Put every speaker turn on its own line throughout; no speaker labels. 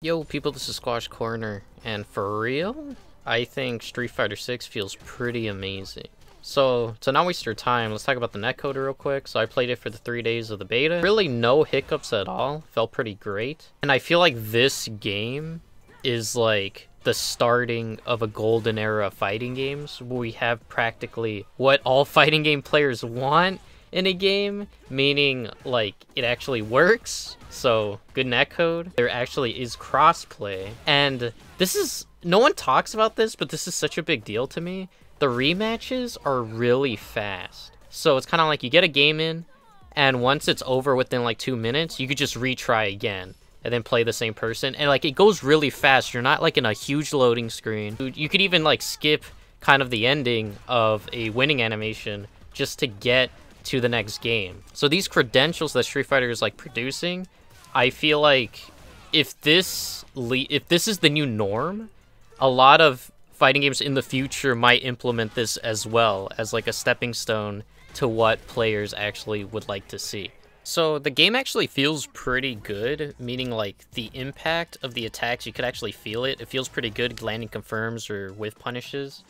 Yo, people, this is Squash Corner, and for real, I think Street Fighter 6 feels pretty amazing. So, to not waste your time, let's talk about the netcode real quick. So I played it for the 3 days of the beta. Really no hiccups at all, felt pretty great. And I feel like this game is like the starting of a golden era of fighting games, where we have practically what all fighting game players want in a game, meaning like it actually works. So good netcode, there actually is crossplay, and this is, no one talks about this, but this is such a big deal to me. The rematches are really fast, so it's kind of like you get a game in, and once it's over within like 2 minutes, you could just retry again and then play the same person, and like it goes really fast. You're not like in a huge loading screen. You could even like skip kind of the ending of a winning animation just to get to the next game. So these credentials that Street Fighter is like producing, I feel like if this is the new norm, a lot of fighting games in the future might implement this as well as like a stepping stone to what players actually would like to see. So the game actually feels pretty good, meaning like the impact of the attacks, you could actually feel it. It feels pretty good landing confirms or whiff punishes.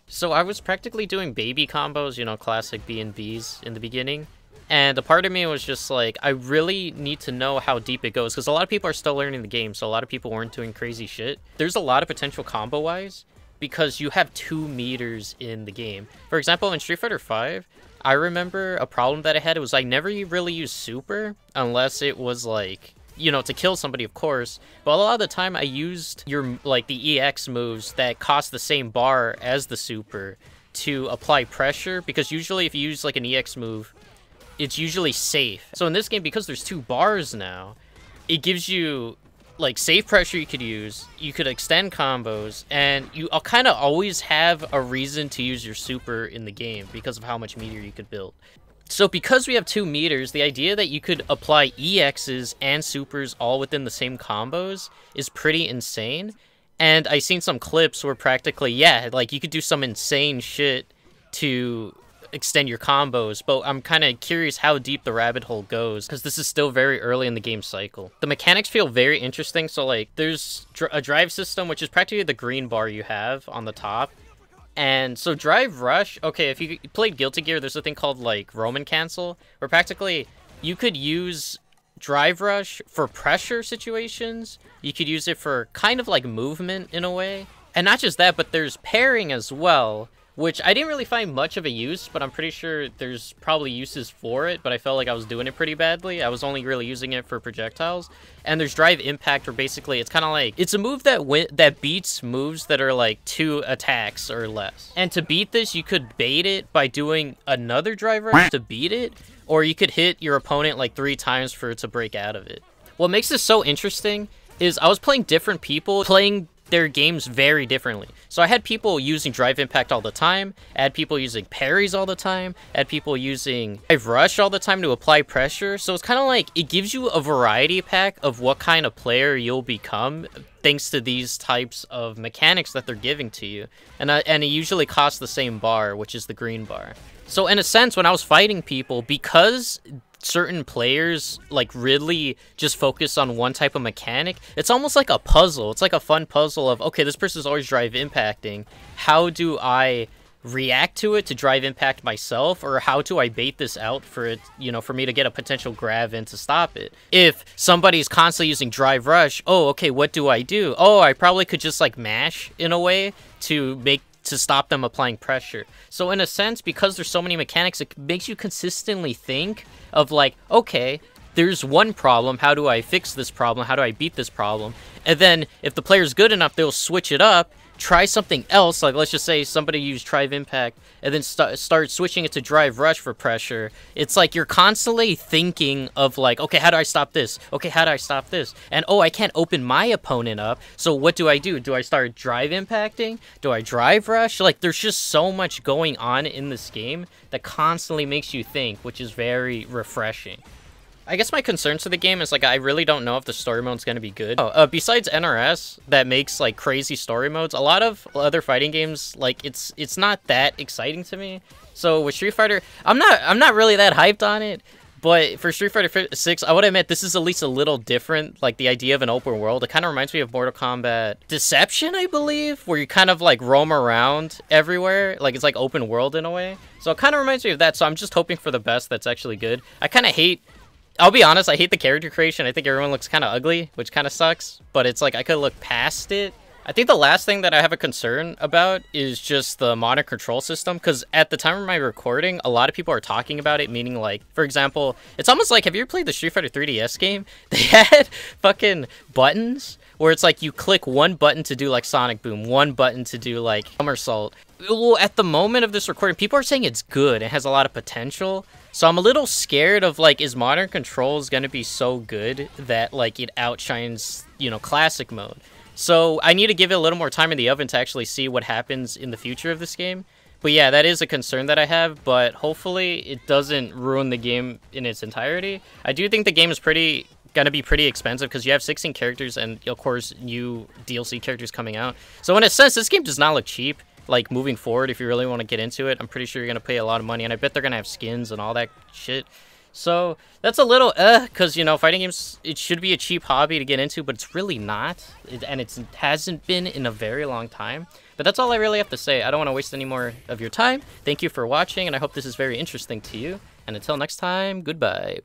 So I was practically doing baby combos, you know, classic B&Bs in the beginning. And a part of me was just like, I really need to know how deep it goes, because a lot of people are still learning the game, so a lot of people weren't doing crazy shit. There's a lot of potential combo-wise, because you have 2 meters in the game. For example, in Street Fighter 5, I remember a problem that I had, it was I never really used super, unless it was like, you know, to kill somebody, of course, but a lot of the time I used the EX moves that cost the same bar as the super to apply pressure, because usually if you use like an EX move, it's usually safe. So in this game, because there's 2 bars now, it gives you like safe pressure you could use, you could extend combos, and you kind of always have a reason to use your super in the game because of how much meter you could build. So because we have 2 meters, the idea that you could apply EXs and supers all within the same combos is pretty insane. And I've seen some clips where practically, yeah, like you could do some insane shit to extend your combos, but I'm kind of curious how deep the rabbit hole goes, because this is still very early in the game cycle. The mechanics feel very interesting. So like there's a drive system, which is practically the green bar you have on the top. And so drive rush, okay, if you played Guilty Gear, there's a thing called like Roman cancel, where practically you could use drive rush for pressure situations. You could use it for kind of like movement in a way. And not just that, but there's pairing as well, which I didn't really find much of a use, but I'm pretty sure there's probably uses for it, but I felt like I was doing it pretty badly. I was only really using it for projectiles. And there's drive impact, where basically it's kind of like, it's a move that beats moves that are like 2 attacks or less. And to beat this, you could bait it by doing another drive rush to beat it, or you could hit your opponent like 3 times for it to break out of it. What makes this so interesting is I was playing different people, playing their games very differently. So I had people using drive impact all the time, I had people using parries all the time, I had people using drive rush all the time to apply pressure. So it's kind of like, it gives you a variety pack of what kind of player you'll become thanks to these types of mechanics that they're giving to you. And it usually costs the same bar, which is the green bar. So in a sense, when I was fighting people, because certain players like really just focus on one type of mechanic, it's almost like a puzzle. It's like a fun puzzle of, okay, this person's always drive impacting, how do I react to it to drive impact myself, or how do I bait this out for it, you know, for me to get a potential grab in to stop it? If somebody's constantly using drive rush, oh, okay, what do I do? Oh, I probably could just like mash in a way to stop them applying pressure. So in a sense, because there's so many mechanics, it makes you consistently think of like, okay, there's one problem, how do I fix this problem, how do I beat this problem? And then if the player's good enough, they'll switch it up, try something else, like let's just say somebody used drive impact and then start switching it to drive rush for pressure. It's like you're constantly thinking of like, okay, how do I stop this? Okay, how do I stop this? And oh, I can't open my opponent up, so what do I do? Do I start drive impacting? Do I drive rush? Like there's just so much going on in this game that constantly makes you think, which is very refreshing. I guess my concerns to the game is like, I really don't know if the story mode's going to be good. Besides NRS that makes like crazy story modes, a lot of other fighting games, like it's not that exciting to me. So with Street Fighter, I'm not really that hyped on it, But for Street Fighter 6, I would admit this is at least a little different. Like the idea of an open world, it kind of reminds me of Mortal Kombat Deception, I believe, where you kind of like roam around everywhere. Like it's like open world in a way. So it kind of reminds me of that. So I'm just hoping for the best. That's actually good. I kind of hate. I'll be honest, I hate the character creation. I think everyone looks kind of ugly, which kind of sucks. But it's like I could look past it. I think the last thing that I have a concern about is just the modern control system, because at the time of my recording, a lot of people are talking about it, meaning like, for example, it's almost like, have you ever played the Street Fighter 3DS game? They had fucking buttons where it's like you click one button to do like Sonic Boom, one button to do like somersault. Well, at the moment of this recording, people are saying it's good, it has a lot of potential. So I'm a little scared of like, is modern controls gonna be so good that like it outshines, you know, classic mode? So I need to give it a little more time in the oven to actually see what happens in the future of this game. But yeah, that is a concern that I have, but hopefully it doesn't ruin the game in its entirety. I do think the game is gonna be pretty expensive because you have 16 characters and of course new DLC characters coming out. So in a sense, this game does not look cheap. Like moving forward, if you really want to get into it, I'm pretty sure you're gonna pay a lot of money, and I bet they're gonna have skins and all that shit. So that's a little because, you know, fighting games, it should be a cheap hobby to get into, but it's really not. And it hasn't been in a very long time. But that's all I really have to say. I don't want to waste any more of your time. Thank you for watching, and I hope this is very interesting to you. And until next time, goodbye.